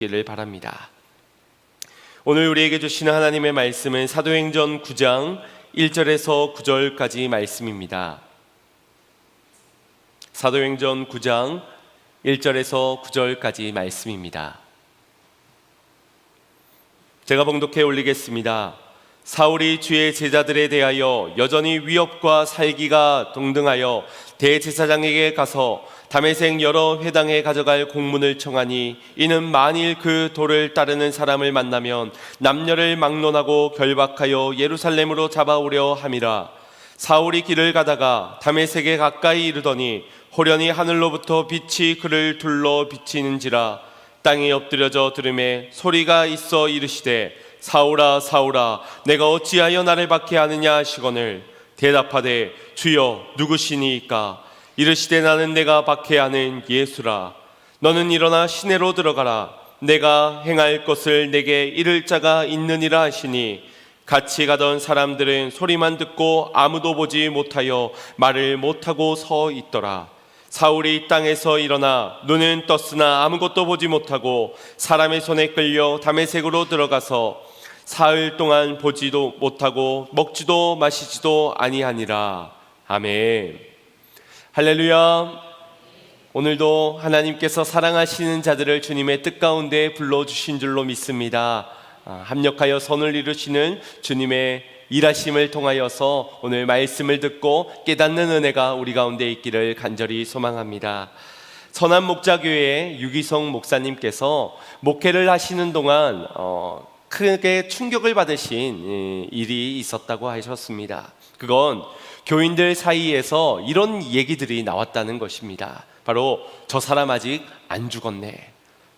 기를 바랍니다. 오늘 우리에게 주시는 하나님의 말씀은 사도행전 9장 1절에서 9절까지 말씀입니다. 사도행전 9장 1절에서 9절까지 말씀입니다. 제가 봉독해 올리겠습니다. 사울이 주의 제자들에 대하여 여전히 위협과 살기가 동등하여 대제사장에게 가서 다메섹 여러 회당에 가져갈 공문을 청하니, 이는 만일 그 도를 따르는 사람을 만나면 남녀를 막론하고 결박하여 예루살렘으로 잡아오려 함이라. 사울이 길을 가다가 다메섹에 가까이 이르더니 호련히 하늘로부터 빛이 그를 둘러 비치는지라. 땅에 엎드려져 들음에 소리가 있어 이르시되, 사울아 사울아 내가 어찌하여 나를 박해하느냐 하시거늘, 대답하되 주여 누구시니이까? 이르시되 나는 내가 박해하는 예수라. 너는 일어나 시내로 들어가라. 내가 행할 것을 내게 이를 자가 있느니라 하시니, 같이 가던 사람들은 소리만 듣고 아무도 보지 못하여 말을 못하고 서 있더라. 사울이 땅에서 일어나 눈은 떴으나 아무것도 보지 못하고 사람의 손에 끌려 다메섹으로 들어가서 사흘 동안 보지도 못하고 먹지도 마시지도 아니하니라. 아멘. 할렐루야. 오늘도 하나님께서 사랑하시는 자들을 주님의 뜻 가운데 불러주신 줄로 믿습니다. 합력하여 선을 이루시는 주님의 일하심을 통하여서 오늘 말씀을 듣고 깨닫는 은혜가 우리 가운데 있기를 간절히 소망합니다. 선한목자교회 유기성 목사님께서 목회를 하시는 동안 크게 충격을 받으신 일이 있었다고 하셨습니다. 그건 교인들 사이에서 이런 얘기들이 나왔다는 것입니다. 바로 저 사람 아직 안 죽었네,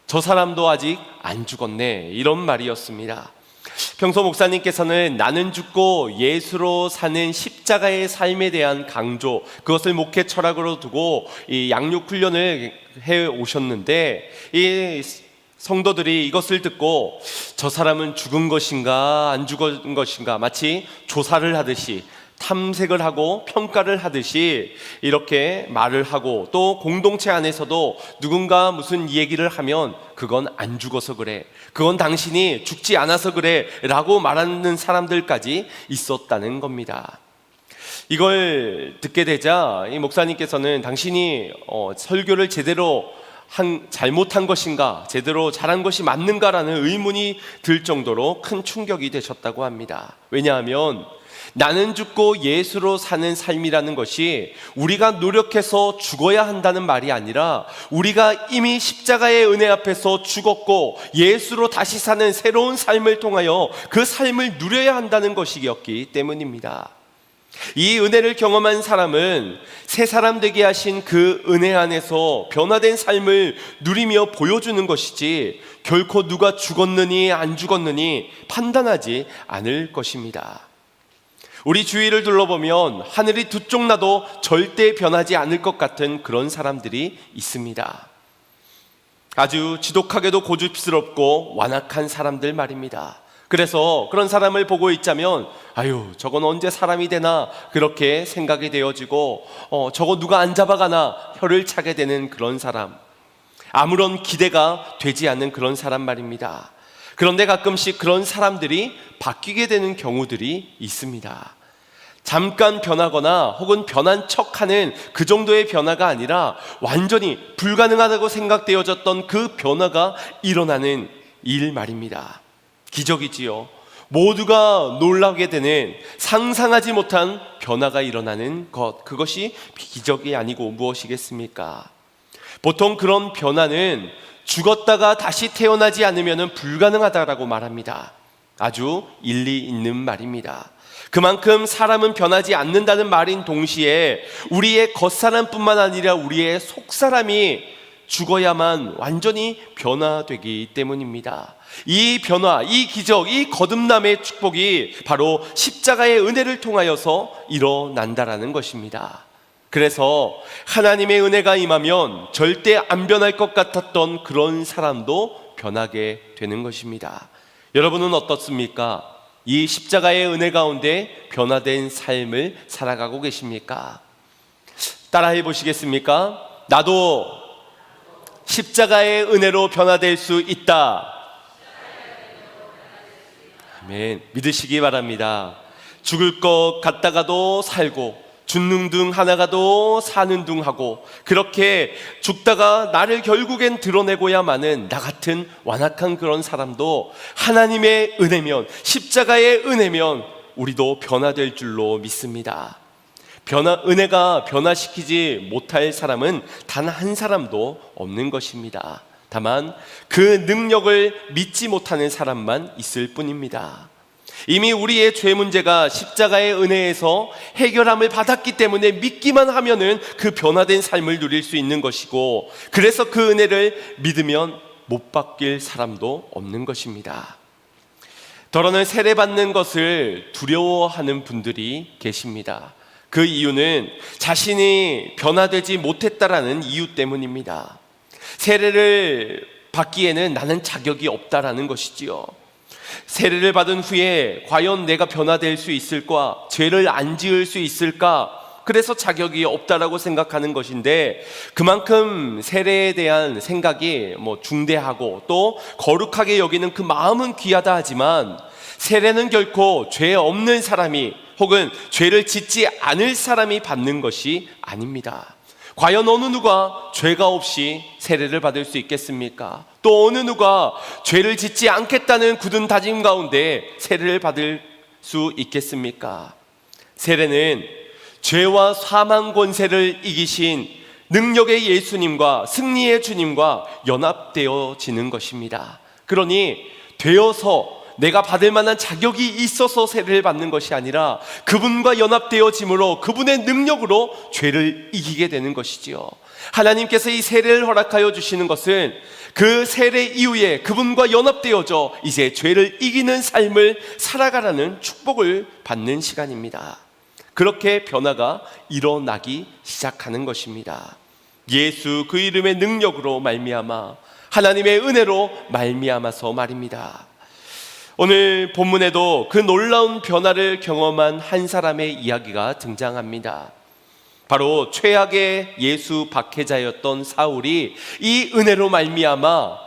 저 사람도 아직 안 죽었네, 이런 말이었습니다. 평소 목사님께서는 나는 죽고 예수로 사는 십자가의 삶에 대한 강조, 그것을 목회 철학으로 두고 이 양육 훈련을 해 오셨는데, 이 성도들이 이것을 듣고 저 사람은 죽은 것인가 안 죽은 것인가 마치 조사를 하듯이, 탐색을 하고 평가를 하듯이 이렇게 말을 하고, 또 공동체 안에서도 누군가 무슨 얘기를 하면 그건 안 죽어서 그래, 그건 당신이 죽지 않아서 그래 라고 말하는 사람들까지 있었다는 겁니다. 이걸 듣게 되자 이 목사님께서는 당신이 설교를 제대로 잘못한 것인가, 제대로 잘한 것이 맞는가라는 의문이 들 정도로 큰 충격이 되셨다고 합니다. 왜냐하면 나는 죽고 예수로 사는 삶이라는 것이 우리가 노력해서 죽어야 한다는 말이 아니라, 우리가 이미 십자가의 은혜 앞에서 죽었고 예수로 다시 사는 새로운 삶을 통하여 그 삶을 누려야 한다는 것이었기 때문입니다. 이 은혜를 경험한 사람은 새 사람 되게 하신 그 은혜 안에서 변화된 삶을 누리며 보여주는 것이지, 결코 누가 죽었느니 안 죽었느니 판단하지 않을 것입니다. 우리 주위를 둘러보면 하늘이 두 쪽 나도 절대 변하지 않을 것 같은 그런 사람들이 있습니다. 아주 지독하게도 고집스럽고 완악한 사람들 말입니다. 그래서 그런 사람을 보고 있자면 아유 저건 언제 사람이 되나 그렇게 생각이 되어지고, 저거 누가 안 잡아가나 혀를 차게 되는 그런 사람, 아무런 기대가 되지 않는 그런 사람 말입니다. 그런데 가끔씩 그런 사람들이 바뀌게 되는 경우들이 있습니다. 잠깐 변하거나 혹은 변한 척하는 그 정도의 변화가 아니라 완전히 불가능하다고 생각되어졌던 그 변화가 일어나는 일 말입니다. 기적이지요. 모두가 놀라게 되는 상상하지 못한 변화가 일어나는 것, 그것이 기적이 아니고 무엇이겠습니까? 보통 그런 변화는 죽었다가 다시 태어나지 않으면 불가능하다라고 말합니다. 아주 일리 있는 말입니다. 그만큼 사람은 변하지 않는다는 말인 동시에 우리의 겉사람뿐만 아니라 우리의 속사람이 죽어야만 완전히 변화되기 때문입니다. 이 변화, 이 기적, 이 거듭남의 축복이 바로 십자가의 은혜를 통하여서 일어난다라는 것입니다. 그래서 하나님의 은혜가 임하면 절대 안 변할 것 같았던 그런 사람도 변하게 되는 것입니다. 여러분은 어떻습니까? 이 십자가의 은혜 가운데 변화된 삶을 살아가고 계십니까? 따라해 보시겠습니까? 나도 십자가의 은혜로 변화될 수 있다. 아멘. 믿으시기 바랍니다. 죽을 것 같다가도 살고 죽는 둥 하나가도 사는 둥 하고, 그렇게 죽다가 나를 결국엔 드러내고야마는 나 같은 완악한 그런 사람도 하나님의 은혜면, 십자가의 은혜면 우리도 변화될 줄로 믿습니다. 은혜가 변화시키지 못할 사람은 단 한 사람도 없는 것입니다. 다만 그 능력을 믿지 못하는 사람만 있을 뿐입니다. 이미 우리의 죄 문제가 십자가의 은혜에서 해결함을 받았기 때문에 믿기만 하면은 그 변화된 삶을 누릴 수 있는 것이고, 그래서 그 은혜를 믿으면 못 바뀔 사람도 없는 것입니다. 더러는 세례받는 것을 두려워하는 분들이 계십니다. 그 이유는 자신이 변화되지 못했다라는 이유 때문입니다. 세례를 받기에는 나는 자격이 없다라는 것이지요. 세례를 받은 후에 과연 내가 변화될 수 있을까? 죄를 안 지을 수 있을까? 그래서 자격이 없다라고 생각하는 것인데, 그만큼 세례에 대한 생각이 중대하고 또 거룩하게 여기는 그 마음은 귀하다 하지만, 세례는 결코 죄 없는 사람이 혹은 죄를 짓지 않을 사람이 받는 것이 아닙니다. 과연 어느 누가 죄가 없이 세례를 받을 수 있겠습니까? 또 어느 누가 죄를 짓지 않겠다는 굳은 다짐 가운데 세례를 받을 수 있겠습니까? 세례는 죄와 사망 권세를 이기신 능력의 예수님과 승리의 주님과 연합되어지는 것입니다. 그러니 되어서 내가 받을 만한 자격이 있어서 세례를 받는 것이 아니라 그분과 연합되어짐으로 그분의 능력으로 죄를 이기게 되는 것이지요. 하나님께서 이 세례를 허락하여 주시는 것은 그 세례 이후에 그분과 연합되어져 이제 죄를 이기는 삶을 살아가라는 축복을 받는 시간입니다. 그렇게 변화가 일어나기 시작하는 것입니다. 예수 그 이름의 능력으로 말미암아, 하나님의 은혜로 말미암아서 말입니다. 오늘 본문에도 그 놀라운 변화를 경험한 한 사람의 이야기가 등장합니다. 바로 최악의 예수 박해자였던 사울이 이 은혜로 말미암아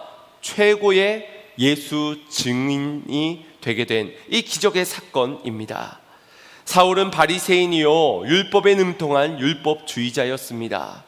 최고의 예수 증인이 되게 된 이 기적의 사건입니다. 사울은 바리새인이요 율법에 능통한 율법주의자였습니다.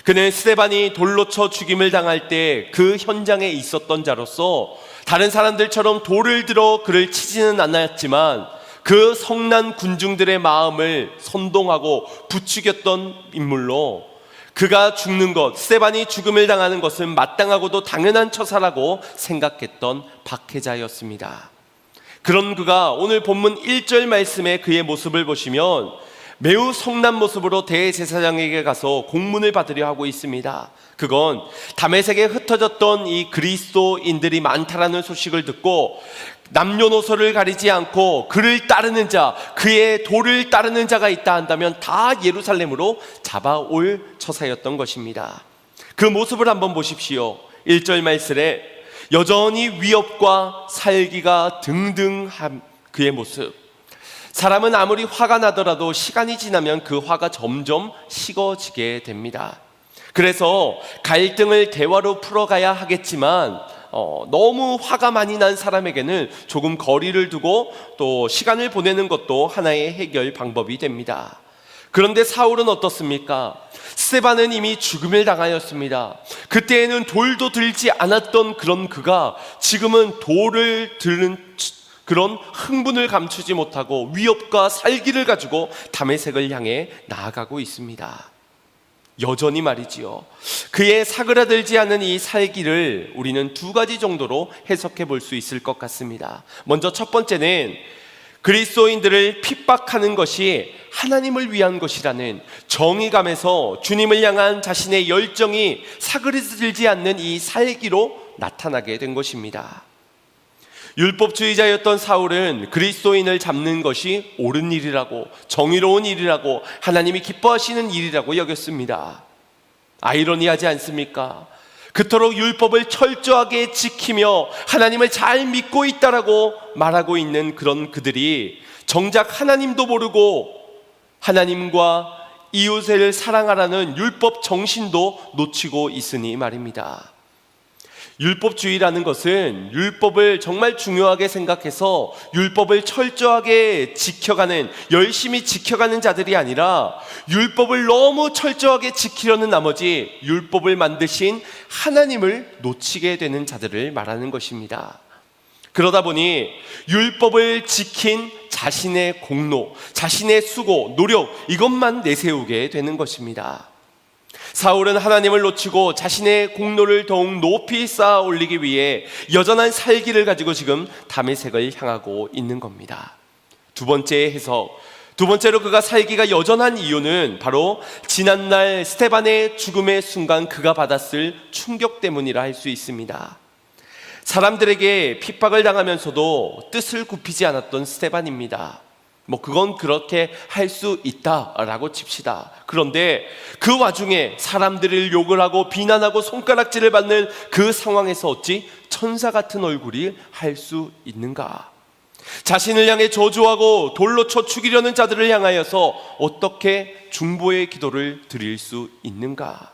그는 스데반이 돌로 쳐 죽임을 당할 때 그 현장에 있었던 자로서 다른 사람들처럼 돌을 들어 그를 치지는 않았지만 그 성난 군중들의 마음을 선동하고 부추겼던 인물로, 그가 죽는 것, 스데반이 죽음을 당하는 것은 마땅하고도 당연한 처사라고 생각했던 박해자였습니다. 그런 그가 오늘 본문 1절 말씀에 그의 모습을 보시면 매우 성난 모습으로 대제사장에게 가서 공문을 받으려 하고 있습니다. 그건 다메섹에 흩어졌던 이 그리스도인들이 많다라는 소식을 듣고 남녀노소를 가리지 않고 그를 따르는 자, 그의 도를 따르는 자가 있다 한다면 다 예루살렘으로 잡아올 처사였던 것입니다. 그 모습을 한번 보십시오. 1절 말씀에 여전히 위협과 살기가 등등한 그의 모습. 사람은 아무리 화가 나더라도 시간이 지나면 그 화가 점점 식어지게 됩니다. 그래서 갈등을 대화로 풀어가야 하겠지만 너무 화가 많이 난 사람에게는 조금 거리를 두고 또 시간을 보내는 것도 하나의 해결 방법이 됩니다. 그런데 사울은 어떻습니까? 스데반은 이미 죽음을 당하였습니다. 그때에는 돌도 들지 않았던 그런 그가 지금은 돌을 들은 그런 흥분을 감추지 못하고 위협과 살기를 가지고 다메섹을 향해 나아가고 있습니다. 여전히 말이지요, 그의 사그라들지 않은 이 살기를 우리는 두 가지 정도로 해석해 볼 수 있을 것 같습니다. 먼저 첫 번째는 그리스도인들을 핍박하는 것이 하나님을 위한 것이라는 정의감에서 주님을 향한 자신의 열정이 사그라들지 않는 이 살기로 나타나게 된 것입니다. 율법주의자였던 사울은 그리스도인을 잡는 것이 옳은 일이라고, 정의로운 일이라고, 하나님이 기뻐하시는 일이라고 여겼습니다. 아이러니하지 않습니까? 그토록 율법을 철저하게 지키며 하나님을 잘 믿고 있다라고 말하고 있는 그런 그들이 정작 하나님도 모르고 하나님과 이웃을 사랑하라는 율법 정신도 놓치고 있으니 말입니다. 율법주의라는 것은 율법을 정말 중요하게 생각해서 율법을 철저하게 지켜가는, 열심히 지켜가는 자들이 아니라 율법을 너무 철저하게 지키려는 나머지 율법을 만드신 하나님을 놓치게 되는 자들을 말하는 것입니다. 그러다 보니 율법을 지킨 자신의 공로, 자신의 수고, 노력, 이것만 내세우게 되는 것입니다. 사울은 하나님을 놓치고 자신의 공로를 더욱 높이 쌓아 올리기 위해 여전한 살기를 가지고 지금 다메섹을 향하고 있는 겁니다. 두 번째 해석, 두 번째로 그가 살기가 여전한 이유는 바로 지난날 스데반의 죽음의 순간 그가 받았을 충격 때문이라 할 수 있습니다. 사람들에게 핍박을 당하면서도 뜻을 굽히지 않았던 스데반입니다. 그건 그렇게 할 수 있다라고 칩시다. 그런데 그 와중에 사람들을 욕을 하고 비난하고 손가락질을 받는 그 상황에서 어찌 천사 같은 얼굴이 할 수 있는가? 자신을 향해 저주하고 돌로 쳐 죽이려는 자들을 향하여서 어떻게 중보의 기도를 드릴 수 있는가?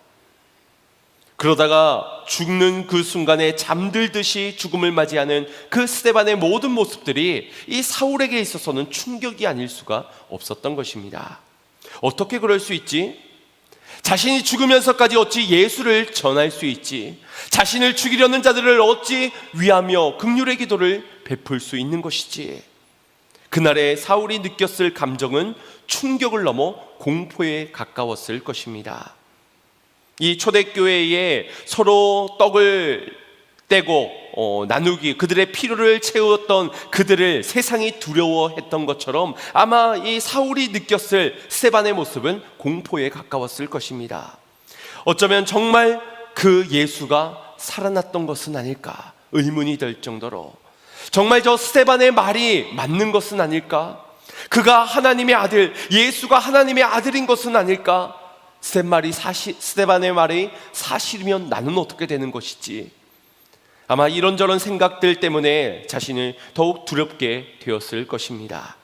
그러다가 죽는 그 순간에 잠들듯이 죽음을 맞이하는 그 스데반의 모든 모습들이 이 사울에게 있어서는 충격이 아닐 수가 없었던 것입니다. 어떻게 그럴 수 있지? 자신이 죽으면서까지 어찌 예수를 전할 수 있지? 자신을 죽이려는 자들을 어찌 위하며 긍휼의 기도를 베풀 수 있는 것이지? 그날에 사울이 느꼈을 감정은 충격을 넘어 공포에 가까웠을 것입니다. 이 초대교회에 서로 떡을 떼고 나누기, 그들의 필요를 채웠던 그들을 세상이 두려워했던 것처럼 아마 이 사울이 느꼈을 스데반의 모습은 공포에 가까웠을 것입니다. 어쩌면 정말 그 예수가 살아났던 것은 아닐까 의문이 될 정도로, 정말 저 스데반의 말이 맞는 것은 아닐까, 그가 하나님의 아들, 예수가 하나님의 아들인 것은 아닐까, 스데반의 말이 사실이면 나는 어떻게 되는 것이지? 아마 이런저런 생각들 때문에 자신을 더욱 두렵게 되었을 것입니다.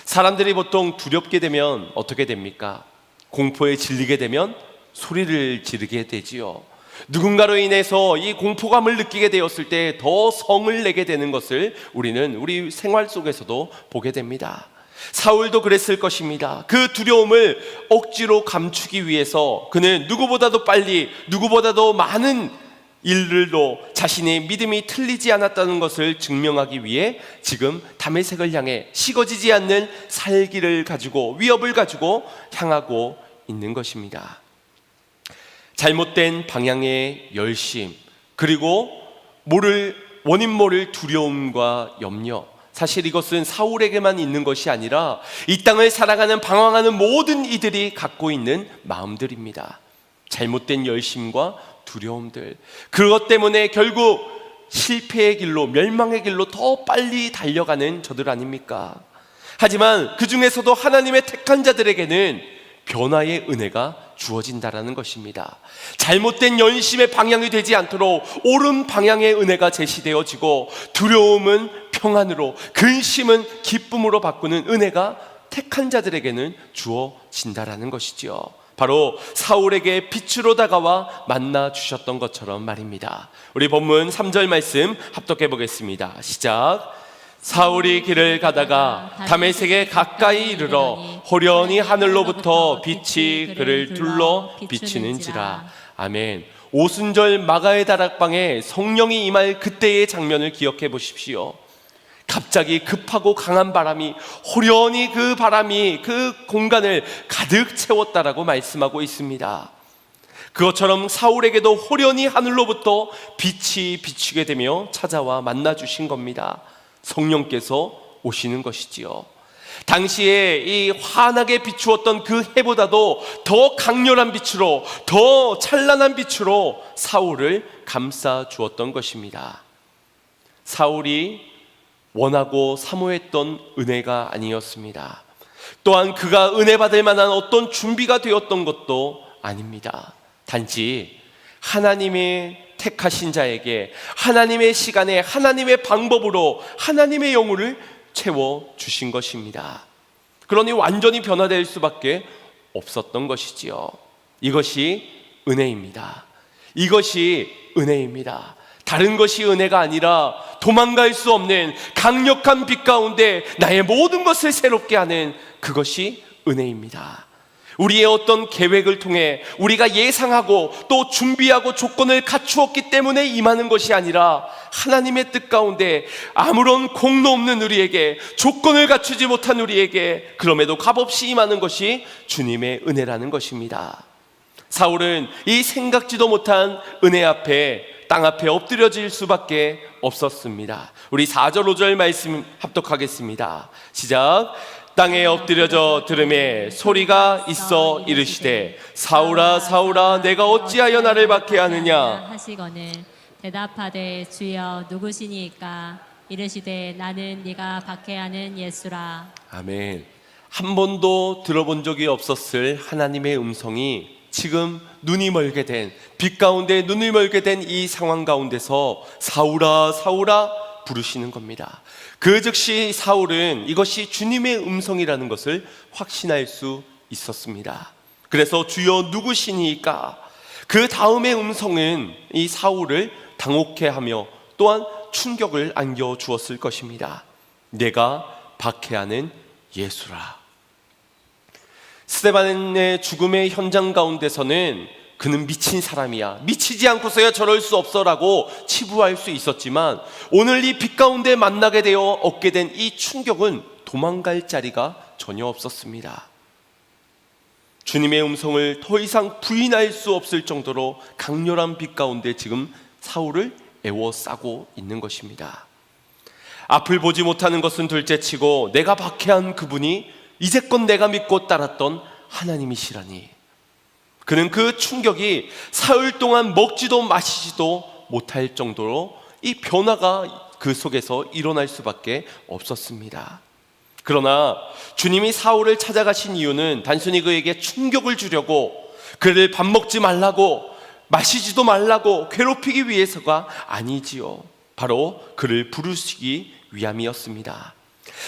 사람들이 보통 두렵게 되면 어떻게 됩니까? 공포에 질리게 되면 소리를 지르게 되지요. 누군가로 인해서 이 공포감을 느끼게 되었을 때 더 성을 내게 되는 것을 우리는 우리 생활 속에서도 보게 됩니다. 사울도 그랬을 것입니다. 그 두려움을 억지로 감추기 위해서 그는 누구보다도 빨리, 누구보다도 많은 일들로 자신의 믿음이 틀리지 않았다는 것을 증명하기 위해 지금 다메섹을 향해 식어지지 않는 살기를 가지고, 위협을 가지고 향하고 있는 것입니다. 잘못된 방향의 열심, 그리고 원인 모를 두려움과 염려, 사실 이것은 사울에게만 있는 것이 아니라 이 땅을 살아가는 방황하는 모든 이들이 갖고 있는 마음들입니다. 잘못된 열심과 두려움들, 그것 때문에 결국 실패의 길로, 멸망의 길로 더 빨리 달려가는 저들 아닙니까? 하지만 그 중에서도 하나님의 택한 자들에게는 변화의 은혜가 주어진다라는 것입니다. 잘못된 열심의 방향이 되지 않도록 옳은 방향의 은혜가 제시되어지고, 두려움은 평안으로, 근심은 기쁨으로 바꾸는 은혜가 택한 자들에게는 주어진다라는 것이죠. 바로 사울에게 빛으로 다가와 만나 주셨던 것처럼 말입니다. 우리 본문 3절 말씀 합독해 보겠습니다. 시작. 사울이 길을 가다가 다메섹에 가까이 이르러 호련히 하늘로부터 빛이 그를 둘러 비치는지라. 아멘. 오순절 마가의 다락방에 성령이 임할 그때의 장면을 기억해 보십시오. 갑자기 급하고 강한 바람이, 호련히 그 바람이 그 공간을 가득 채웠다라고 말씀하고 있습니다. 그것처럼 사울에게도 호련히 하늘로부터 빛이 비추게 되며 찾아와 만나 주신 겁니다. 성령께서 오시는 것이지요. 당시에 이 환하게 비추었던 그 해보다도 더 강렬한 빛으로, 더 찬란한 빛으로 사울을 감싸 주었던 것입니다. 사울이 원하고 사모했던 은혜가 아니었습니다. 또한 그가 은혜 받을 만한 어떤 준비가 되었던 것도 아닙니다. 단지 하나님의 택하신 자에게 하나님의 시간에 하나님의 방법으로 하나님의 영혼을 채워주신 것입니다. 그러니 완전히 변화될 수밖에 없었던 것이지요. 이것이 은혜입니다. 이것이 은혜입니다. 다른 것이 은혜가 아니라 도망갈 수 없는 강력한 빛 가운데 나의 모든 것을 새롭게 하는 그것이 은혜입니다. 우리의 어떤 계획을 통해 우리가 예상하고 또 준비하고 조건을 갖추었기 때문에 임하는 것이 아니라 하나님의 뜻 가운데 아무런 공로 없는 우리에게, 조건을 갖추지 못한 우리에게 그럼에도 값없이 임하는 것이 주님의 은혜라는 것입니다. 사울은 이 생각지도 못한 은혜 앞에, 땅 앞에 엎드려질 수밖에 없었습니다. 우리 4절 5절 말씀 합독하겠습니다. 시작. 땅에 엎드려져 들음에 소리가 있어 이르시되 사울아 사울아 내가 어찌하여 나를 박해하느냐 하시거늘 대답하되 주여 누구시니까 이르시되 나는 네가 박해하는 예수라. 아멘. 한 번도 들어본 적이 없었을 하나님의 음성이 지금 눈이 멀게 된, 빛 가운데 눈을 멀게 된 이 상황 가운데서 사울아 사울아 부르시는 겁니다. 그 즉시 사울은 이것이 주님의 음성이라는 것을 확신할 수 있었습니다. 그래서 주여 누구시니까, 그 다음의 음성은 이 사울을 당혹해 하며 또한 충격을 안겨 주었을 것입니다. 내가 박해하는 예수라. 스데반의 죽음의 현장 가운데서는 그는 미친 사람이야, 미치지 않고서야 저럴 수 없어라고 치부할 수 있었지만 오늘 이 빛 가운데 만나게 되어 얻게 된 이 충격은 도망갈 자리가 전혀 없었습니다. 주님의 음성을 더 이상 부인할 수 없을 정도로 강렬한 빛 가운데 지금 사울을 애워싸고 있는 것입니다. 앞을 보지 못하는 것은 둘째치고 내가 박해한 그분이 이제껏 내가 믿고 따랐던 하나님이시라니. 그는 그 충격이 사흘 동안 먹지도 마시지도 못할 정도로 이 변화가 그 속에서 일어날 수밖에 없었습니다. 그러나 주님이 사울을 찾아가신 이유는 단순히 그에게 충격을 주려고, 그를 밥 먹지 말라고, 마시지도 말라고 괴롭히기 위해서가 아니지요. 바로 그를 부르시기 위함이었습니다.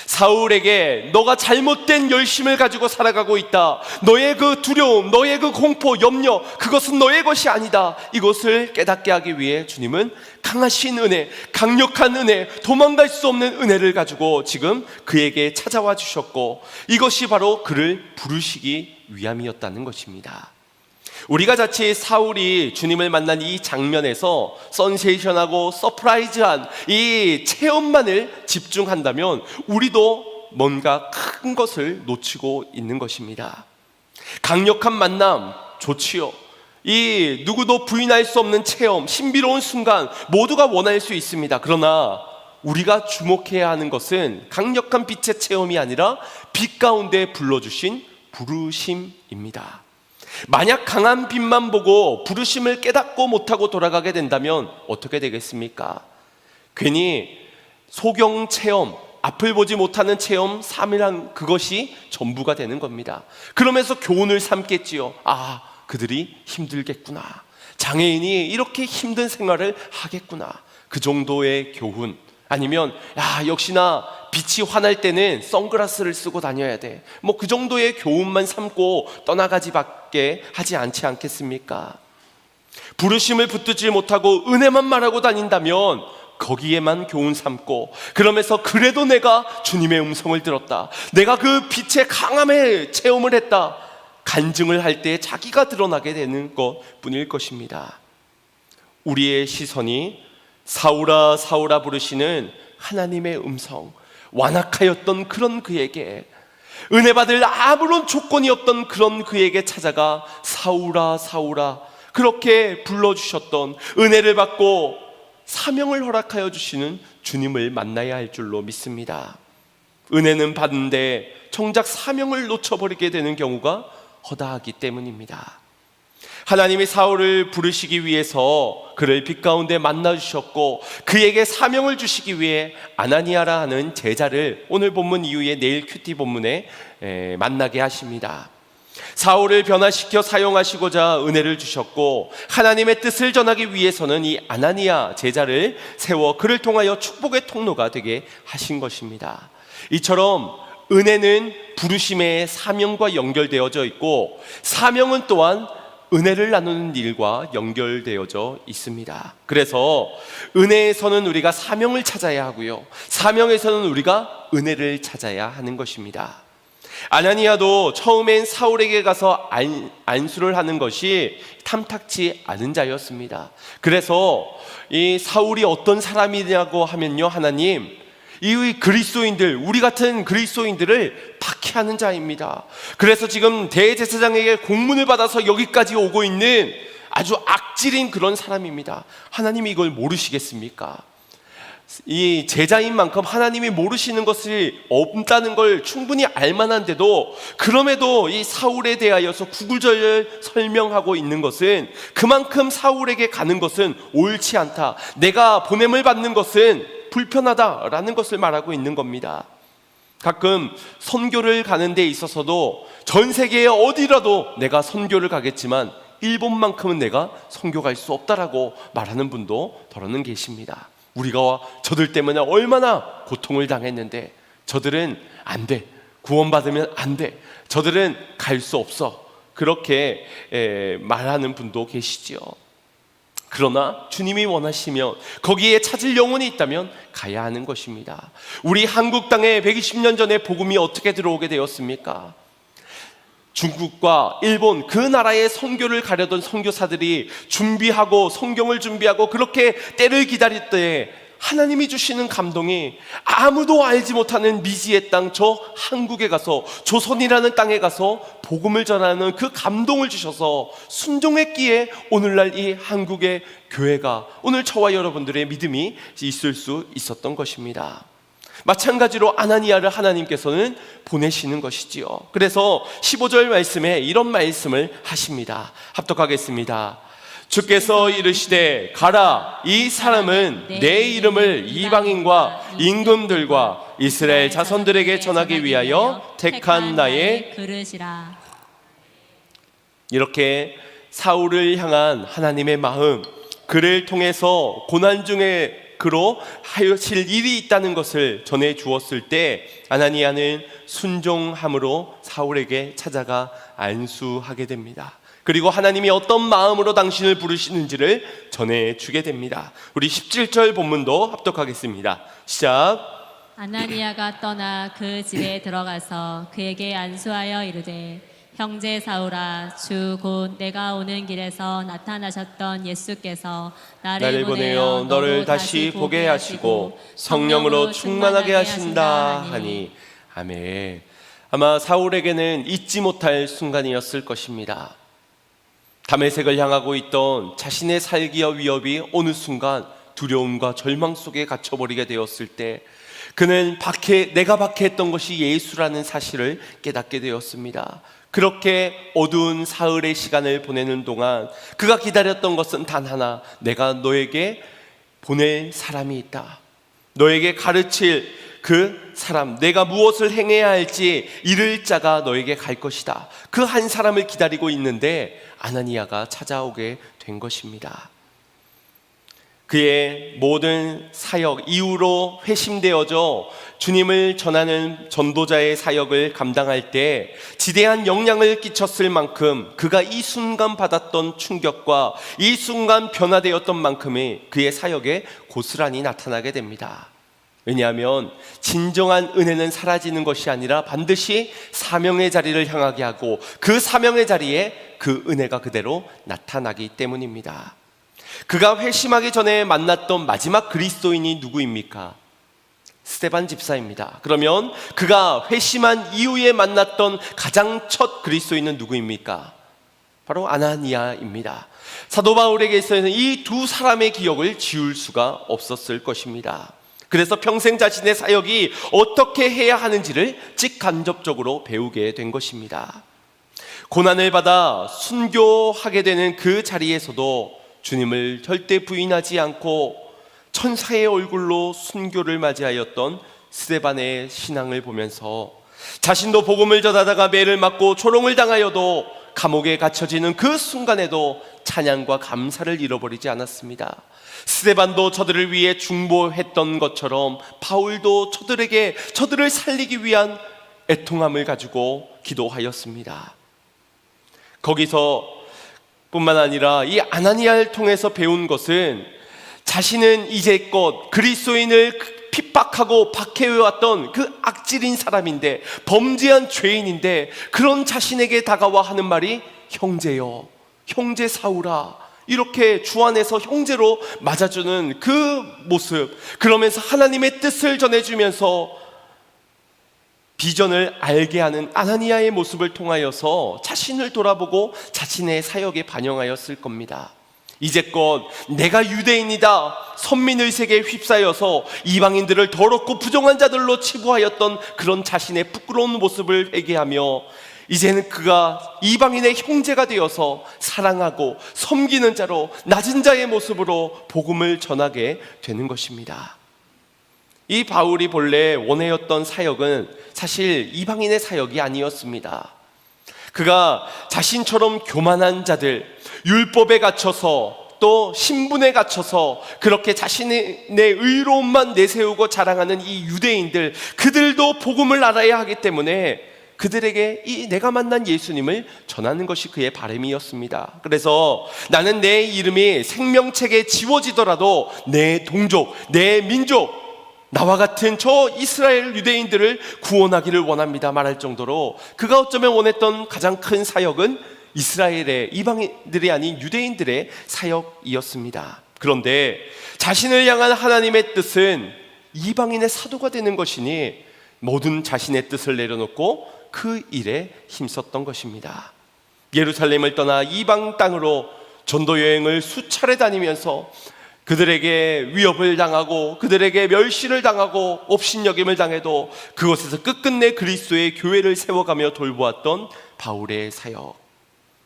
사울에게 너가 잘못된 열심을 가지고 살아가고 있다, 너의 그 두려움, 너의 그 공포, 염려, 그것은 너의 것이 아니다, 이것을 깨닫게 하기 위해 주님은 강하신 은혜, 강력한 은혜, 도망갈 수 없는 은혜를 가지고 지금 그에게 찾아와 주셨고, 이것이 바로 그를 부르시기 위함이었다는 것입니다. 우리가 자칫 사울이 주님을 만난 이 장면에서 선세이션하고 서프라이즈한 이 체험만을 집중한다면 우리도 뭔가 큰 것을 놓치고 있는 것입니다. 강력한 만남 좋지요. 이 누구도 부인할 수 없는 체험, 신비로운 순간 모두가 원할 수 있습니다. 그러나 우리가 주목해야 하는 것은 강력한 빛의 체험이 아니라 빛 가운데 불러주신 부르심입니다. 만약 강한 빛만 보고 부르심을 깨닫고 못하고 돌아가게 된다면 어떻게 되겠습니까? 괜히 소경 체험, 앞을 보지 못하는 체험 3일한 그것이 전부가 되는 겁니다. 그러면서 교훈을 삼겠지요. 아, 그들이 힘들겠구나, 장애인이 이렇게 힘든 생활을 하겠구나, 그 정도의 교훈. 아니면 역시나 빛이 환할 때는 선글라스를 쓰고 다녀야 돼, 뭐 그 정도의 교훈만 삼고 떠나가지 밖에 하지 않지 않겠습니까? 부르심을 붙들지 못하고 은혜만 말하고 다닌다면 거기에만 교훈 삼고, 그러면서 그래도 내가 주님의 음성을 들었다, 내가 그 빛의 강함에 체험을 했다, 간증을 할 때 자기가 드러나게 되는 것뿐일 것입니다. 우리의 시선이 사울아 사울아 부르시는 하나님의 음성, 완악하였던 그런 그에게, 은혜 받을 아무런 조건이 없던 그런 그에게 찾아가 사울아 사울아 그렇게 불러주셨던, 은혜를 받고 사명을 허락하여 주시는 주님을 만나야 할 줄로 믿습니다. 은혜는 받는데 정작 사명을 놓쳐버리게 되는 경우가 허다하기 때문입니다. 하나님이 사울을 부르시기 위해서 그를 빛 가운데 만나주셨고, 그에게 사명을 주시기 위해 아나니아라 하는 제자를 오늘 본문 이후에 내일 큐티 본문에 만나게 하십니다. 사울을 변화시켜 사용하시고자 은혜를 주셨고, 하나님의 뜻을 전하기 위해서는 이 아나니아 제자를 세워 그를 통하여 축복의 통로가 되게 하신 것입니다. 이처럼 은혜는 부르심의 사명과 연결되어져 있고 사명은 또한 은혜를 나누는 일과 연결되어져 있습니다. 그래서 은혜에서는 우리가 사명을 찾아야 하고요, 사명에서는 우리가 은혜를 찾아야 하는 것입니다. 아나니아도 처음엔 사울에게 가서 안수를 하는 것이 탐탁치 않은 자였습니다. 그래서 이 사울이 어떤 사람이냐고 하면요, 하나님, 이 그리스도인들, 우리 같은 그리스도인들을 박해하는 자입니다. 그래서 지금 대제사장에게 공문을 받아서 여기까지 오고 있는 아주 악질인 그런 사람입니다. 하나님이 이걸 모르시겠습니까? 이 제자인 만큼 하나님이 모르시는 것이 없다는 걸 충분히 알만한데도, 그럼에도 이 사울에 대하여서 구구절절 설명하고 있는 것은 그만큼 사울에게 가는 것은 옳지 않다, 내가 보냄을 받는 것은 불편하다라는 것을 말하고 있는 겁니다. 가끔 선교를 가는 데 있어서도 전 세계에 어디라도 내가 선교를 가겠지만 일본만큼은 내가 선교 갈 수 없다라고 말하는 분도 더러는 계십니다. 우리가 저들 때문에 얼마나 고통을 당했는데 저들은 안 돼, 구원받으면 안 돼, 저들은 갈 수 없어, 그렇게 말하는 분도 계시지요. 그러나 주님이 원하시면, 거기에 찾을 영혼이 있다면 가야 하는 것입니다. 우리 한국 땅에 120년 전에 복음이 어떻게 들어오게 되었습니까? 중국과 일본, 그 나라의 선교를 가려던 선교사들이 준비하고 성경을 준비하고 그렇게 때를 기다릴 때에 하나님이 주시는 감동이 아무도 알지 못하는 미지의 땅, 저 한국에 가서, 조선이라는 땅에 가서 복음을 전하는 그 감동을 주셔서 순종했기에 오늘날 이 한국의 교회가, 오늘 저와 여러분들의 믿음이 있을 수 있었던 것입니다. 마찬가지로 아나니아를 하나님께서는 보내시는 것이지요. 그래서 15절 말씀에 이런 말씀을 하십니다. 합독하겠습니다. 주께서 이르시되 가라, 이 사람은 내 이름을 이방인과 임금들과 이스라엘 자손들에게 전하기 위하여 택한 나의 그릇이라. 이렇게 사울을 향한 하나님의 마음, 그를 통해서 고난 중에 그로 하실 일이 있다는 것을 전해 주었을 때 아나니아는 순종함으로 사울에게 찾아가 안수하게 됩니다. 그리고 하나님이 어떤 마음으로 당신을 부르시는지를 전해주게 됩니다. 우리 17절 본문도 합독하겠습니다. 시작. 아나니아가 떠나 그 집에 들어가서 그에게 안수하여 이르되, 형제 사울아, 주 곧 내가 오는 길에서 나타나셨던 예수께서 나를 보내어 너를 다시 보게 하시고 성령으로 충만하게 하신다 하니. 아멘. 아마 사울에게는 잊지 못할 순간이었을 것입니다. 다메섹을 향하고 있던 자신의 살기와 위협이 어느 순간 두려움과 절망 속에 갇혀버리게 되었을 때 그는 내가 박해했던 것이 예수라는 사실을 깨닫게 되었습니다. 그렇게 어두운 사흘의 시간을 보내는 동안 그가 기다렸던 것은 단 하나, 내가 너에게 보낼 사람이 있다, 너에게 가르칠 그 사람, 내가 무엇을 행해야 할지 이를 자가 너에게 갈 것이다, 그 한 사람을 기다리고 있는데 아나니아가 찾아오게 된 것입니다. 그의 모든 사역 이후로 회심되어져 주님을 전하는 전도자의 사역을 감당할 때 지대한 영향을 끼쳤을 만큼 그가 이 순간 받았던 충격과 이 순간 변화되었던 만큼의 그의 사역에 고스란히 나타나게 됩니다. 왜냐하면 진정한 은혜는 사라지는 것이 아니라 반드시 사명의 자리를 향하게 하고 그 사명의 자리에 그 은혜가 그대로 나타나기 때문입니다. 그가 회심하기 전에 만났던 마지막 그리스도인이 누구입니까? 스데반 집사입니다. 그러면 그가 회심한 이후에 만났던 가장 첫 그리스도인은 누구입니까? 바로 아나니아입니다. 사도 바울에게 있어서는 이 두 사람의 기억을 지울 수가 없었을 것입니다. 그래서 평생 자신의 사역이 어떻게 해야 하는지를 직간접적으로 배우게 된 것입니다. 고난을 받아 순교하게 되는 그 자리에서도 주님을 절대 부인하지 않고 천사의 얼굴로 순교를 맞이하였던 스데반의 신앙을 보면서 자신도 복음을 전하다가 매를 맞고 조롱을 당하여도 감옥에 갇혀지는 그 순간에도 찬양과 감사를 잃어버리지 않았습니다. 스데반도 저들을 위해 중보했던 것처럼 바울도 저들을 살리기 위한 애통함을 가지고 기도하였습니다. 거기서 뿐만 아니라 이 아나니아를 통해서 배운 것은 자신은 이제껏 그리스도인을 핍박하고 박해해왔던 그 악질인 사람인데, 범죄한 죄인인데, 그런 자신에게 다가와 하는 말이 형제여, 형제 사울아, 이렇게 주 안에서 형제로 맞아주는 그 모습, 그러면서 하나님의 뜻을 전해주면서 비전을 알게 하는 아나니아의 모습을 통하여서 자신을 돌아보고 자신의 사역에 반영하였을 겁니다. 이제껏 내가 유대인이다, 선민의식에 휩싸여서 이방인들을 더럽고 부정한 자들로 치부하였던 그런 자신의 부끄러운 모습을 회개하며, 이제는 그가 이방인의 형제가 되어서 사랑하고 섬기는 자로, 낮은 자의 모습으로 복음을 전하게 되는 것입니다. 이 바울이 본래 원해였던 사역은 사실 이방인의 사역이 아니었습니다. 그가 자신처럼 교만한 자들, 율법에 갇혀서 또 신분에 갇혀서 그렇게 자신의 의로움만 내세우고 자랑하는 이 유대인들, 그들도 복음을 알아야 하기 때문에 그들에게 이 내가 만난 예수님을 전하는 것이 그의 바람이었습니다. 그래서 나는 내 이름이 생명책에 지워지더라도 내 동족, 내 민족, 나와 같은 저 이스라엘 유대인들을 구원하기를 원합니다 말할 정도로, 그가 어쩌면 원했던 가장 큰 사역은 이스라엘의 이방인들이 아닌 유대인들의 사역이었습니다. 그런데 자신을 향한 하나님의 뜻은 이방인의 사도가 되는 것이니 모든 자신의 뜻을 내려놓고 그 일에 힘썼던 것입니다. 예루살렘을 떠나 이방 땅으로 전도 여행을 수차례 다니면서 그들에게 위협을 당하고 그들에게 멸시를 당하고 업신여김을 당해도 그곳에서 끝끝내 그리스도의 교회를 세워가며 돌보았던 바울의 사역,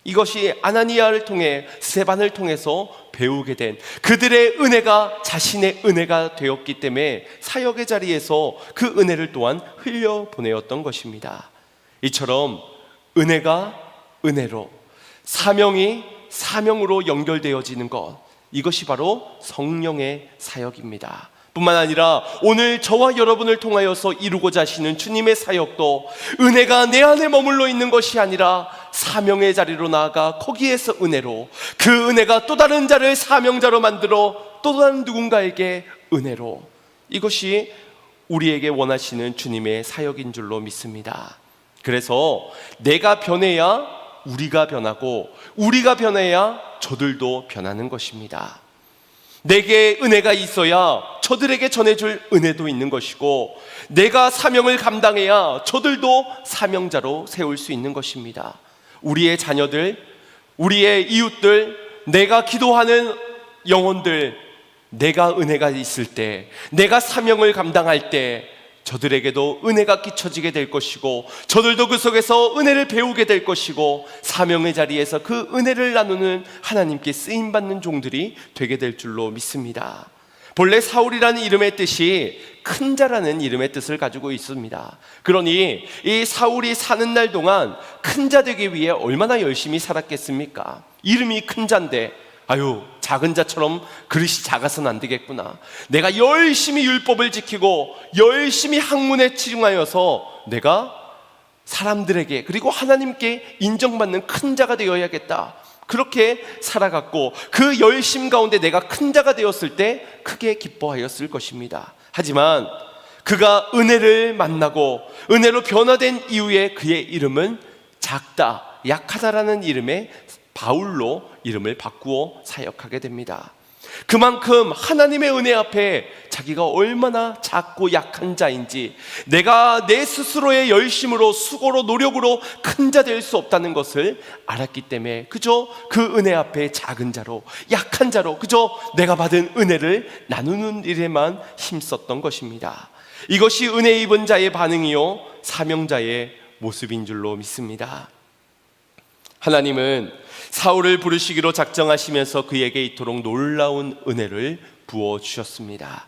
이것이 아나니아를 통해 스데반을 통해서 배우게 된 그들의 은혜가 자신의 은혜가 되었기 때문에 사역의 자리에서 그 은혜를 또한 흘려보내었던 것입니다. 이처럼 은혜가 은혜로, 사명이 사명으로 연결되어지는 것, 이것이 바로 성령의 사역입니다. 뿐만 아니라 오늘 저와 여러분을 통하여서 이루고자 하시는 주님의 사역도 은혜가 내 안에 머물러 있는 것이 아니라 사명의 자리로 나아가 거기에서 은혜로, 그 은혜가 또 다른 자를 사명자로 만들어 또 다른 누군가에게 은혜로, 이것이 우리에게 원하시는 주님의 사역인 줄로 믿습니다. 그래서 내가 변해야 우리가 변하고, 우리가 변해야 저들도 변하는 것입니다. 내게 은혜가 있어야 저들에게 전해줄 은혜도 있는 것이고, 내가 사명을 감당해야 저들도 사명자로 세울 수 있는 것입니다. 우리의 자녀들, 우리의 이웃들, 내가 기도하는 영혼들, 내가 은혜가 있을 때, 내가 사명을 감당할 때 저들에게도 은혜가 끼쳐지게 될 것이고, 저들도 그 속에서 은혜를 배우게 될 것이고, 사명의 자리에서 그 은혜를 나누는 하나님께 쓰임받는 종들이 되게 될 줄로 믿습니다. 본래 사울이라는 이름의 뜻이 큰 자라는 이름의 뜻을 가지고 있습니다. 그러니 이 사울이 사는 날 동안 큰 자 되기 위해 얼마나 열심히 살았겠습니까? 이름이 큰 자인데, 아유, 작은 자처럼 그릇이 작아서는 안 되겠구나, 내가 열심히 율법을 지키고 열심히 학문에 치중하여서 내가 사람들에게 그리고 하나님께 인정받는 큰 자가 되어야겠다, 그렇게 살아갔고, 그 열심 가운데 내가 큰 자가 되었을 때 크게 기뻐하였을 것입니다. 하지만 그가 은혜를 만나고 은혜로 변화된 이후에 그의 이름은 작다, 약하다라는 이름의 바울로 이름을 바꾸어 사역하게 됩니다. 그만큼 하나님의 은혜 앞에 자기가 얼마나 작고 약한 자인지, 내가 내 스스로의 열심으로 수고로 노력으로 큰 자 될 수 없다는 것을 알았기 때문에 그저 그 은혜 앞에 작은 자로, 약한 자로 그저 내가 받은 은혜를 나누는 일에만 힘썼던 것입니다. 이것이 은혜 입은 자의 반응이요 사명자의 모습인 줄로 믿습니다. 하나님은 사울을 부르시기로 작정하시면서 그에게 이토록 놀라운 은혜를 부어주셨습니다.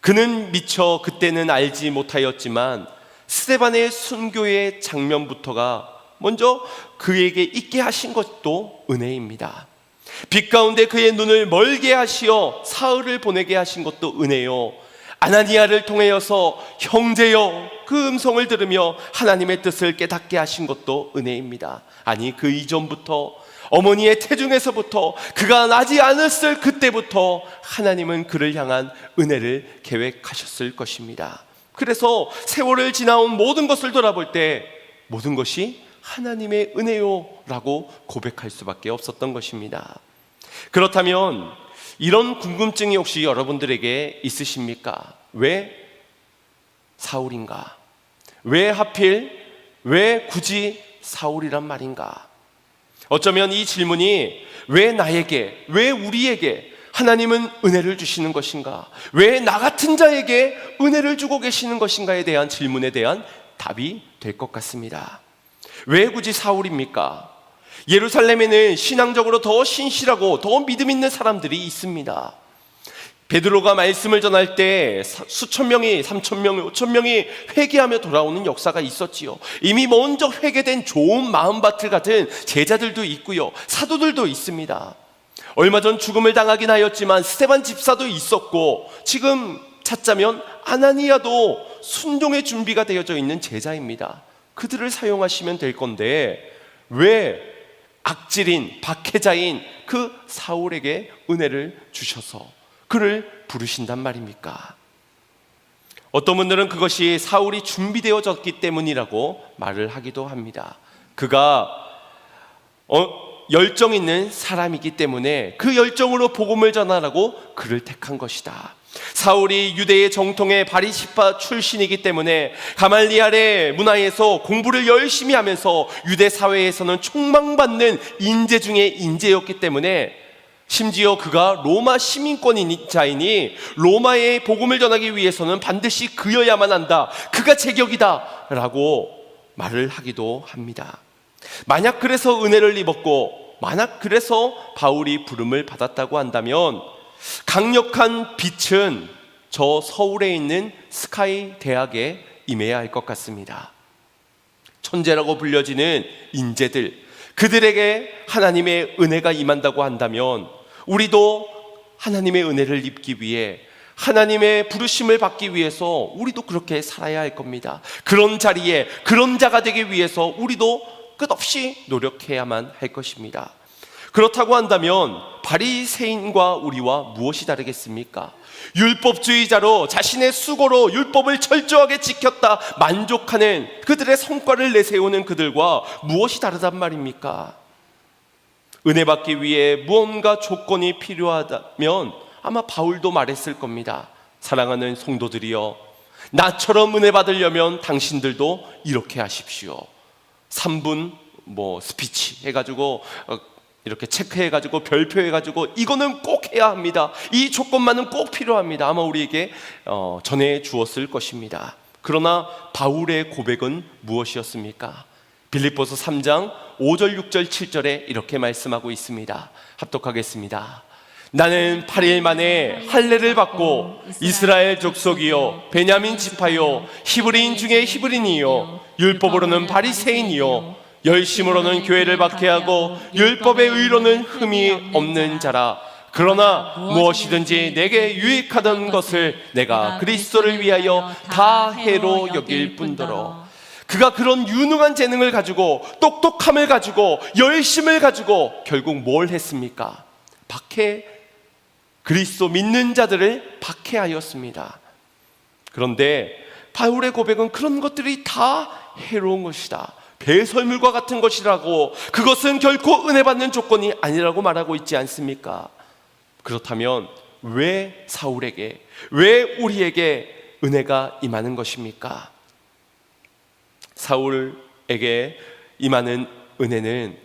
그는 미처 그때는 알지 못하였지만 스데반의 순교의 장면부터가 먼저 그에게 있게 하신 것도 은혜입니다. 빛 가운데 그의 눈을 멀게 하시어 사흘을 보내게 하신 것도 은혜요, 아나니아를 통하여서 형제여 그 음성을 들으며 하나님의 뜻을 깨닫게 하신 것도 은혜입니다. 아니 그 이전부터 어머니의 태중에서부터 그가 나지 않았을 그때부터 하나님은 그를 향한 은혜를 계획하셨을 것입니다. 그래서 세월을 지나온 모든 것을 돌아볼 때 모든 것이 하나님의 은혜요 라고 고백할 수밖에 없었던 것입니다. 그렇다면 이런 궁금증이 혹시 여러분들에게 있으십니까? 왜 사울인가? 왜 하필, 왜 굳이 사울이란 말인가? 어쩌면 이 질문이 왜 나에게, 왜 우리에게 하나님은 은혜를 주시는 것인가? 왜 나 같은 자에게 은혜를 주고 계시는 것인가에 대한 질문에 대한 답이 될 것 같습니다. 왜 굳이 사울입니까? 예루살렘에는 신앙적으로 더 신실하고 더 믿음 있는 사람들이 있습니다. 베드로가 말씀을 전할 때 수천 명이, 3천 명이, 5천 명이 회개하며 돌아오는 역사가 있었지요. 이미 먼저 회개된 좋은 마음밭을 같은 제자들도 있고요, 사도들도 있습니다. 얼마 전 죽음을 당하긴 하였지만 스데반 집사도 있었고, 지금 찾자면 아나니아도 순종의 준비가 되어져 있는 제자입니다. 그들을 사용하시면 될 건데 왜 악질인 박해자인 그 사울에게 은혜를 주셔서 그를 부르신단 말입니까? 어떤 분들은 그것이 사울이 준비되어졌기 때문이라고 말을 하기도 합니다. 그가 열정 있는 사람이기 때문에 그 열정으로 복음을 전하라고 그를 택한 것이다. 사울이 유대의 정통의 바리시파 출신이기 때문에 가말리알의 문화에서 공부를 열심히 하면서 유대 사회에서는 촉망받는 인재 중에 인재였기 때문에, 심지어 그가 로마 시민권자이니 로마의 복음을 전하기 위해서는 반드시 그여야만 한다, 그가 제격이다 라고 말을 하기도 합니다. 만약 그래서 은혜를 입었고, 만약 그래서 바울이 부름을 받았다고 한다면 강력한 빛은 저 서울에 있는 스카이 대학에 임해야 할 것 같습니다. 천재라고 불려지는 인재들, 그들에게 하나님의 은혜가 임한다고 한다면 우리도 하나님의 은혜를 입기 위해, 하나님의 부르심을 받기 위해서 우리도 그렇게 살아야 할 겁니다. 그런 자리에, 그런 자가 되기 위해서 우리도 끝없이 노력해야만 할 것입니다. 그렇다고 한다면 바리새인과 우리와 무엇이 다르겠습니까? 율법주의자로 자신의 수고로 율법을 철저하게 지켰다 만족하는 그들의 성과를 내세우는 그들과 무엇이 다르단 말입니까? 은혜 받기 위해 무언가 조건이 필요하다면 아마 바울도 말했을 겁니다. 사랑하는 성도들이여, 나처럼 은혜 받으려면 당신들도 이렇게 하십시오. 3분 스피치 해가지고 이렇게 체크해가지고 별표해가지고 이거는 꼭 해야 합니다, 이 조건만은 꼭 필요합니다, 아마 우리에게 전해 주었을 것입니다. 그러나 바울의 고백은 무엇이었습니까? 빌립보서 3장 5절 6절 7절에 이렇게 말씀하고 있습니다. 합독하겠습니다. 나는 8일 만에 할례를 받고 이스라엘 족속이요 베냐민 지파요 히브리인 중에 히브리인이요 율법으로는 바리새인이요 열심으로는 교회를 박해하고 율법의 의로는 흠이 없는 자라. 그러나 무엇이든지 내게 유익하던 것을 내가 그리스도를 위하여 다 해로 여길 뿐더러. 그가 그런 유능한 재능을 가지고, 똑똑함을 가지고, 열심을 가지고 결국 뭘 했습니까? 그리스도 믿는 자들을 박해하였습니다. 그런데 바울의 고백은 그런 것들이 다 해로운 것이다, 배설물과 같은 것이라고, 그것은 결코 은혜 받는 조건이 아니라고 말하고 있지 않습니까? 그렇다면 왜 사울에게, 왜 우리에게 은혜가 임하는 것입니까? 사울에게 임하는 은혜는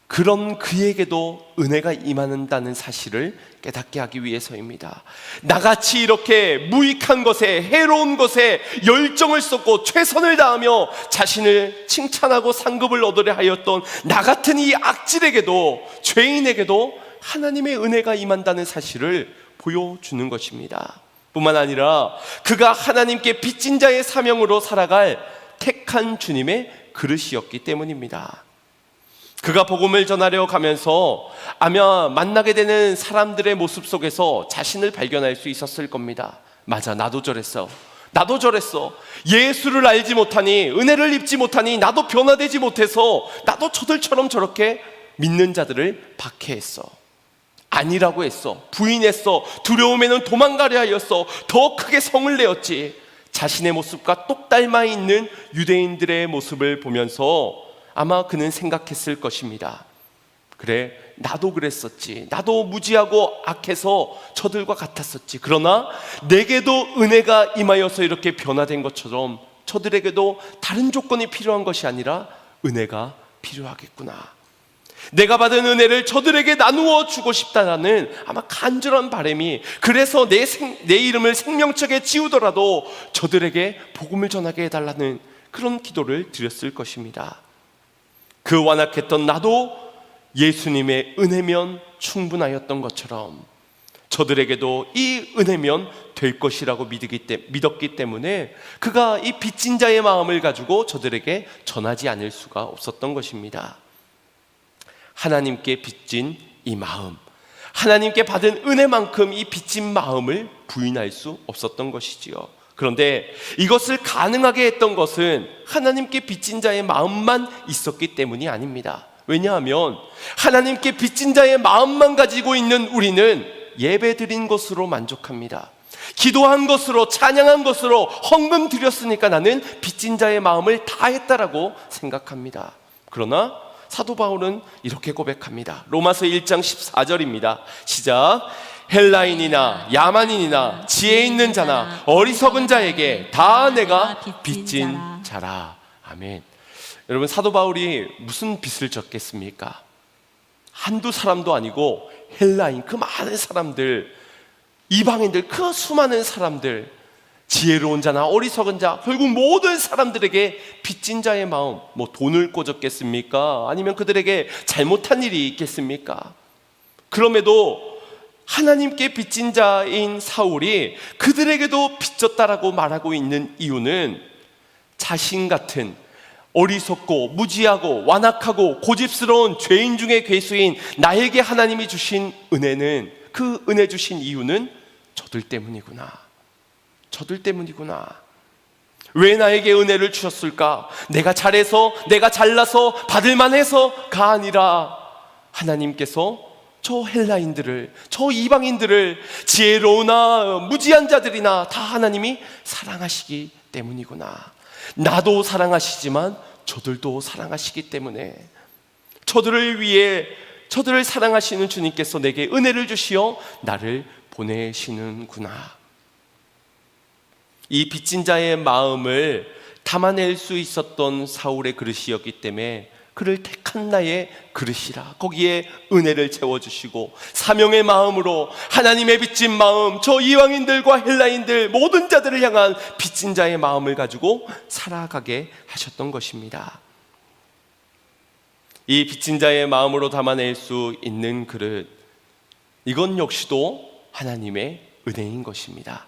그런 그에게도 은혜가 임한다는 사실을 깨닫게 하기 위해서입니다. 나같이 이렇게 무익한 것에, 해로운 것에 열정을 쏟고 최선을 다하며 자신을 칭찬하고 상급을 얻으려 하였던 나 같은 이 악질에게도, 죄인에게도 하나님의 은혜가 임한다는 사실을 보여주는 것입니다. 뿐만 아니라 그가 하나님께 빚진 자의 사명으로 살아갈 택한 주님의 그릇이었기 때문입니다. 그가 복음을 전하려 가면서 아마 만나게 되는 사람들의 모습 속에서 자신을 발견할 수 있었을 겁니다. 맞아, 나도 저랬어. 나도 저랬어. 예수를 알지 못하니, 은혜를 입지 못하니, 나도 변화되지 못해서 나도 저들처럼 저렇게 믿는 자들을 박해했어. 아니라고 했어. 부인했어. 두려움에는 도망가려 하였어. 더 크게 성을 내었지. 자신의 모습과 똑 닮아 있는 유대인들의 모습을 보면서 아마 그는 생각했을 것입니다. 그래, 나도 그랬었지. 나도 무지하고 악해서 저들과 같았었지. 그러나 내게도 은혜가 임하여서 이렇게 변화된 것처럼 저들에게도 다른 조건이 필요한 것이 아니라 은혜가 필요하겠구나. 내가 받은 은혜를 저들에게 나누어 주고 싶다라는 아마 간절한 바람이, 그래서 내 이름을 생명책에 지우더라도 저들에게 복음을 전하게 해달라는 그런 기도를 드렸을 것입니다. 그 완악했던 나도 예수님의 은혜면 충분하였던 것처럼 저들에게도 이 은혜면 될 것이라고 믿었기 때문에 그가 이 빚진 자의 마음을 가지고 저들에게 전하지 않을 수가 없었던 것입니다. 하나님께 빚진 이 마음, 하나님께 받은 은혜만큼 이 빚진 마음을 부인할 수 없었던 것이지요. 그런데 이것을 가능하게 했던 것은 하나님께 빚진 자의 마음만 있었기 때문이 아닙니다. 왜냐하면 하나님께 빚진 자의 마음만 가지고 있는 우리는 예배 드린 것으로 만족합니다. 기도한 것으로, 찬양한 것으로, 헌금 드렸으니까 나는 빚진 자의 마음을 다 했다라고 생각합니다. 그러나 사도 바울은 이렇게 고백합니다. 로마서 1장 14절입니다. 시작. 헬라인이나 야만인이나 지혜 있는 자나 어리석은 자에게 다 내가 빚진 자라. 아멘. 여러분, 사도 바울이 무슨 빚을 졌겠습니까? 한두 사람도 아니고 헬라인, 그 많은 사람들, 이방인들, 그 수많은 사람들, 지혜로운 자나 어리석은 자, 결국 모든 사람들에게 빚진 자의 마음, 뭐 돈을 꿔줬겠습니까? 아니면 그들에게 잘못한 일이 있겠습니까? 그럼에도 하나님께 빚진 자인 사울이 그들에게도 빚졌다라고 말하고 있는 이유는 자신 같은 어리석고 무지하고 완악하고 고집스러운 죄인 중의 괴수인 나에게 하나님이 주신 은혜는, 그 은혜 주신 이유는 저들 때문이구나. 저들 때문이구나. 왜 나에게 은혜를 주셨을까? 내가 잘해서, 내가 잘나서, 받을만해서가 아니라 하나님께서 저 헬라인들을, 저 이방인들을, 지혜로우나 무지한 자들이나 다 하나님이 사랑하시기 때문이구나. 나도 사랑하시지만 저들도 사랑하시기 때문에 저들을 위해, 저들을 사랑하시는 주님께서 내게 은혜를 주시어 나를 보내시는구나. 이 빚진 자의 마음을 담아낼 수 있었던 사울의 그릇이었기 때문에 그를 택한 나의 그릇이라, 거기에 은혜를 채워주시고 사명의 마음으로 하나님의 빚진 마음, 저 이방인들과 헬라인들 모든 자들을 향한 빚진 자의 마음을 가지고 살아가게 하셨던 것입니다. 이 빚진 자의 마음으로 담아낼 수 있는 그릇, 이건 역시도 하나님의 은혜인 것입니다.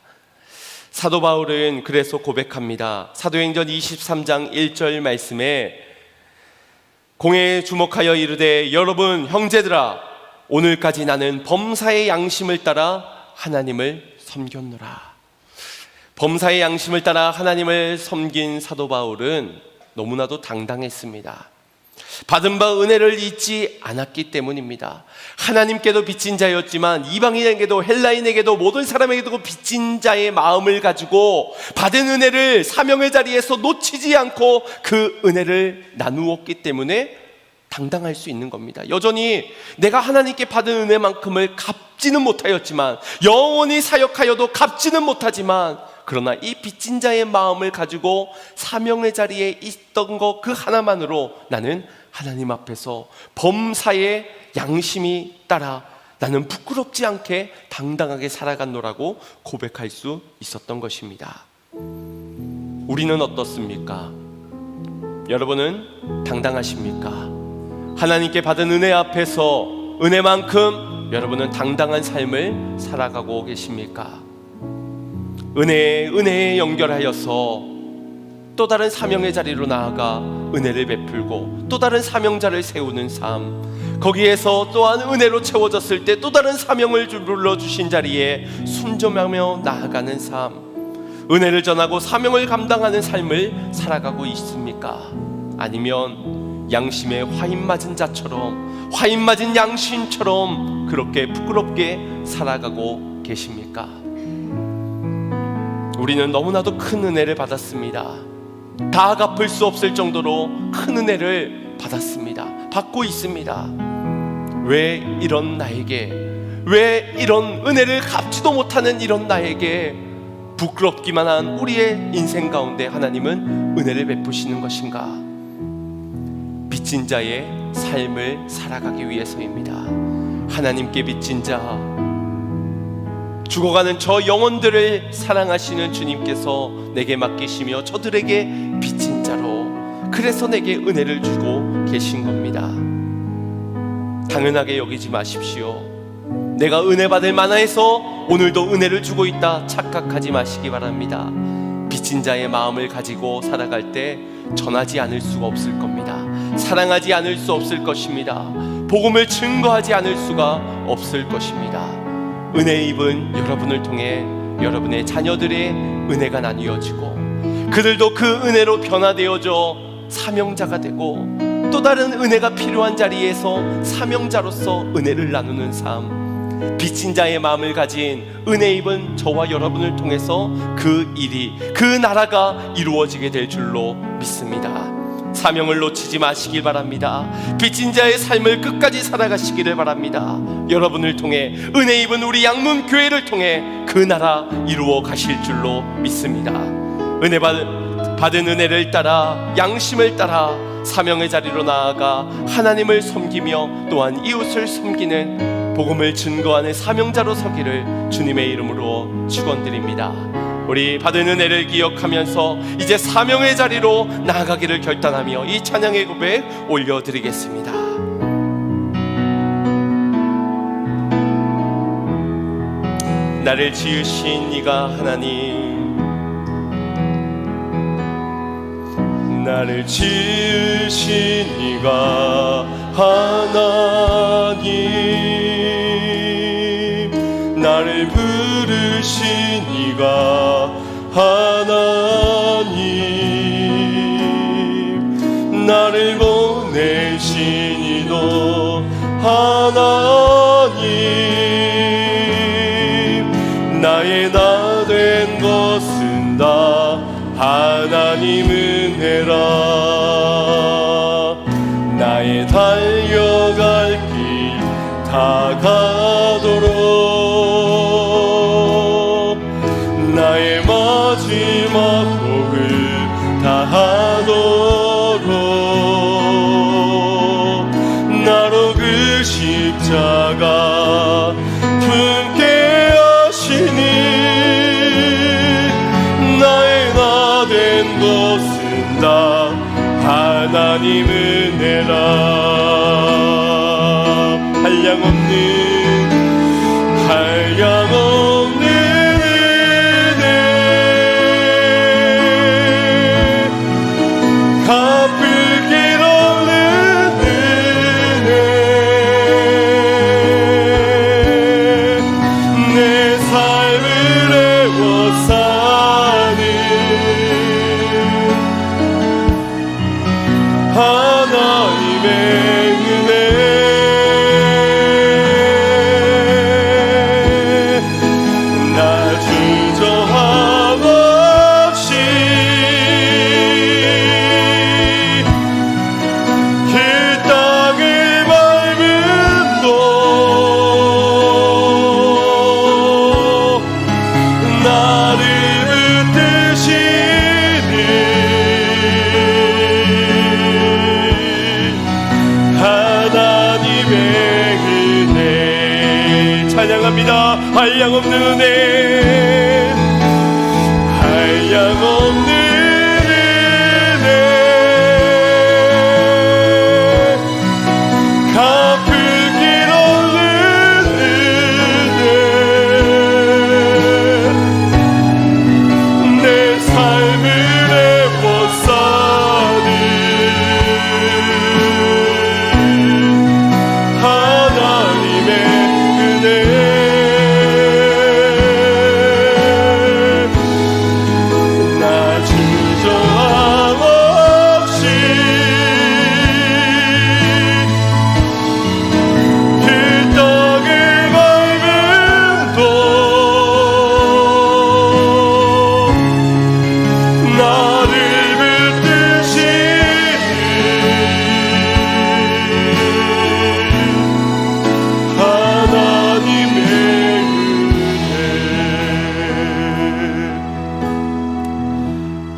사도 바울은 그래서 고백합니다. 사도행전 23장 1절 말씀에 공회에 주목하여 이르되 여러분 형제들아, 오늘까지 나는 범사의 양심을 따라 하나님을 섬겼노라. 범사의 양심을 따라 하나님을 섬긴 사도 바울은 너무나도 당당했습니다. 받은 바 은혜를 잊지 않았기 때문입니다. 하나님께도 빚진 자였지만 이방인에게도 헬라인에게도 모든 사람에게도 빚진 자의 마음을 가지고 받은 은혜를 사명의 자리에서 놓치지 않고 그 은혜를 나누었기 때문에 당당할 수 있는 겁니다. 여전히 내가 하나님께 받은 은혜만큼을 갚지는 못하였지만, 영원히 사역하여도 갚지는 못하지만, 그러나 이 빚진 자의 마음을 가지고 사명의 자리에 있던 것 그 하나만으로 나는 하나님 앞에서 범사의 양심이 따라 나는 부끄럽지 않게 당당하게 살아갔노라고 고백할 수 있었던 것입니다. 우리는 어떻습니까? 여러분은 당당하십니까? 하나님께 받은 은혜 앞에서 은혜만큼 여러분은 당당한 삶을 살아가고 계십니까? 은혜에 연결하여서 또 다른 사명의 자리로 나아가 은혜를 베풀고 또 다른 사명자를 세우는 삶, 거기에서 또한 은혜로 채워졌을 때 또 다른 사명을 불러주신 자리에 순종하며 나아가는 삶, 은혜를 전하고 사명을 감당하는 삶을 살아가고 있습니까? 아니면 양심에 화인 맞은 자처럼, 화인 맞은 양심처럼 그렇게 부끄럽게 살아가고 계십니까? 우리는 너무나도 큰 은혜를 받았습니다. 다 갚을 수 없을 정도로 큰 은혜를 받았습니다. 받고 있습니다. 왜 이런 나에게, 왜 이런 은혜를 갚지도 못하는 이런 나에게 부끄럽기만 한 우리의 인생 가운데 하나님은 은혜를 베푸시는 것인가? 빚진 자의 삶을 살아가기 위해서입니다. 하나님께 빚진 자, 죽어가는 저 영혼들을 사랑하시는 주님께서 내게 맡기시며 저들에게 빚진 자로, 그래서 내게 은혜를 주고 계신 겁니다. 당연하게 여기지 마십시오. 내가 은혜 받을 만해서 오늘도 은혜를 주고 있다 착각하지 마시기 바랍니다. 빚진 자의 마음을 가지고 살아갈 때 전하지 않을 수가 없을 겁니다. 사랑하지 않을 수 없을 것입니다. 복음을 증거하지 않을 수가 없을 것입니다. 은혜 입은 여러분을 통해 여러분의 자녀들의 은혜가 나뉘어지고 그들도 그 은혜로 변화되어져 사명자가 되고 또 다른 은혜가 필요한 자리에서 사명자로서 은혜를 나누는 삶, 빚진 자의 마음을 가진 은혜 입은 저와 여러분을 통해서 그 일이, 그 나라가 이루어지게 될 줄로 믿습니다. 사명을 놓치지 마시길 바랍니다. 빚진 자의 삶을 끝까지 살아가시기를 바랍니다. 여러분을 통해, 은혜 입은 우리 양문교회를 통해 그 나라 이루어 가실 줄로 믿습니다. 은혜 받은 은혜를 따라, 양심을 따라 사명의 자리로 나아가 하나님을 섬기며 또한 이웃을 섬기는 복음을 증거하는 사명자로 서기를 주님의 이름으로 축원드립니다. 우리 받은 은혜를 기억하면서 이제 사명의 자리로 나아가기를 결단하며 이 찬양의 고백 올려드리겠습니다. 나를 지으신 이가 하나님, 나를 지으신 이가 하나님, 나를 부르신 이가 하나님, 나를 보내신 이도 하나님, 나의 나 된 것은 다 하나님 은혜라. 나의 달려갈 길 다 가도록, 나의 마지막 곡을 다 하도록, 나로 그 십자가 품게 하시니 나의 나 된 것은 다 하나님 은혜라. 한량없는 은혜, 갚을 길 없는 은혜, 내 삶을 애워싸는 하나님의 은혜. 나 주저함 없이 그 땅을 밟음도 나를 붙드시는 하나님의 은혜 찬양합니다. 한량없는 은혜, 한량없는 은혜, 갚을 길 없는 은혜, 내 삶을 애워싸는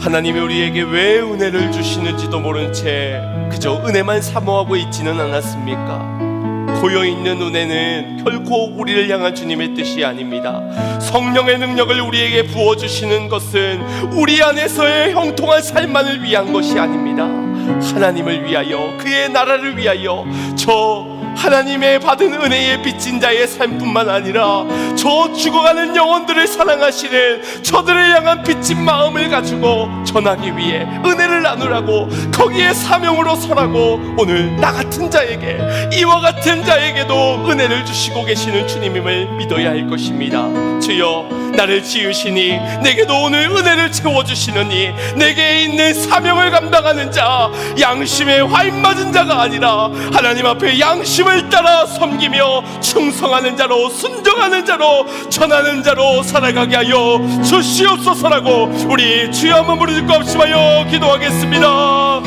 하나님이 우리에게 왜 은혜를 주시는지도 모른 채 그저 은혜만 사모하고 있지는 않았습니까? 고여있는 은혜는 결코 우리를 향한 주님의 뜻이 아닙니다. 성령의 능력을 우리에게 부어주시는 것은 우리 안에서의 형통한 삶만을 위한 것이 아닙니다. 하나님을 위하여, 그의 나라를 위하여, 저 하나님의 받은 은혜에 빚진 자의 삶뿐만 아니라 저 죽어가는 영혼들을 사랑하시는 저들을 향한 빚진 마음을 가지고 전하기 위해 은혜를 나누라고, 거기에 사명으로 서라고 오늘 나 같은 자에게, 이와 같은 자에게도 은혜를 주시고 계시는 주님임을 믿어야 할 것입니다. 주여, 나를 지으시니 내게도 오늘 은혜를 채워주시느니 내게 있는 사명을 감당하는 자, 양심에 화인 맞은 자가 아니라 하나님 앞에 양심을 따라 섬기며 충성하는 자로, 순종하는 자로, 전하는 자로 살아가게 하여 주시옵소서라고 우리 주여 한번 부르짖고 합심하여 기도하겠습니다.